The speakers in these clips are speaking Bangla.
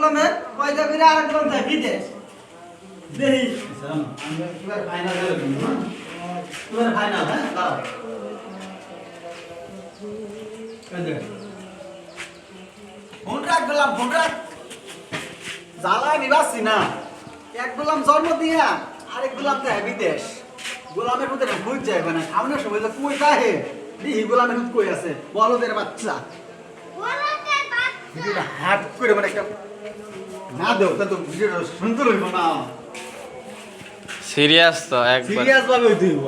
গোলামের কয়টা করে আরেক গোলাম থাকে বিদেশ দেহি এবার ফাইনাল হলো কিন্তু এবার ফাইনাল হ্যাঁ দাঁড়াও ফোন রাখ গোলাম ফোন রাখ জ্বালায় নিবাসি না এক গোলাম জন্ম দিয়া আরেক গোলাম তো বিদেশ গোলামের মধ্যে বুঝ যায় মানে খাওয়ানোর সময় যে কই তাহে দিহি গোলামের মধ্যে কই আছে বলদের বাচ্চা ভিডিওটা হাট করে মানে একটা না দেও তো ভিডিওটা সুন্দর হইব না সিরিয়াস তো একবার সিরিয়াস ভাবে হইতে হইব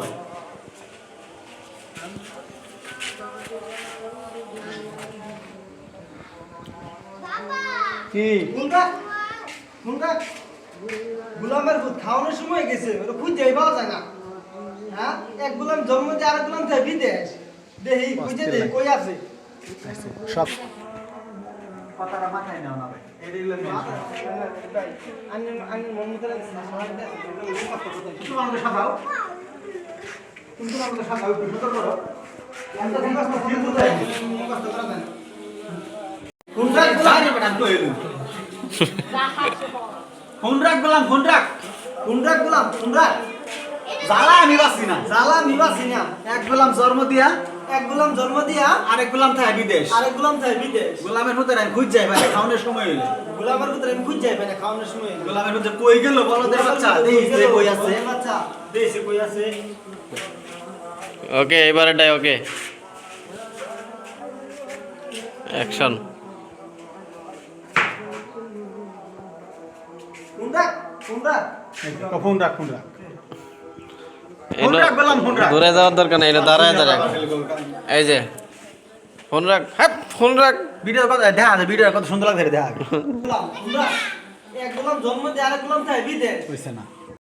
কি কোনটা কোনটা গোলামের দুধ খাওয়ানোর সময় গেছে ওটা খুঁজে পাওয়া যায় না হ্যাঁ এক গোলাম জন্ম দিয়ে আরেক গোলাম থাকে বিদেশ দেহি খুঁজে দেহি কই আছে সব কথাটা মাথায় নাও না ভাই এটাই হলো মেন আমি আমি মন মতো তুমি আমাকে সাজাও তুমি আমাকে সাজাও একটু সুন্দর করো এত কষ্ট ফিল করতে কষ্ট করা যায় ফোন রাখ গোলাম বেটা তো এলু ফোন রাখ গোলাম ফোন রাখ কোন রাখ গোলাম কোন রাখ জ্বালা আমি বাসি না জ্বালা নিবাসি না এক গোলাম জন্ম দিয়া এক গোলাম জন্ম দিয়া আরেক গোলাম থাকে বিদেশ আরেক গোলাম থাকে বিদেশ গোলামের মধ্যে আমি খুঁজ যাই ভাই খাওয়ানোর সময় হইলে গোলামের ভিতরে আমি খুঁজ যাইবে না খাওয়ানোর সময় গোলামের মধ্যে কই গেল বলদের বাচ্চা দেই কই আছে বাচ্চা দেশে কই আছে ওকে এবারেটাই ওকে অ্যাকশন কোন রাখ কোন রাখ ফোন রাখ ফোন রাখ এটা ফোন রাখ গোলাম ফোন রাখ দূরে যাওয়ার দরকার নেই এটা দাঁড়ায় দাঁড়ায় এই যে ফোন রাখ হ্যাঁ ফোন রাখ ভিডিওর কথা দেখা আছে ভিডিওর কত সুন্দর লাগছে দেখা গোলাম কোন রাখ এক গোলাম জন্ম দিয়ে আরেক গোলাম থাকে বিদেশ হইছে না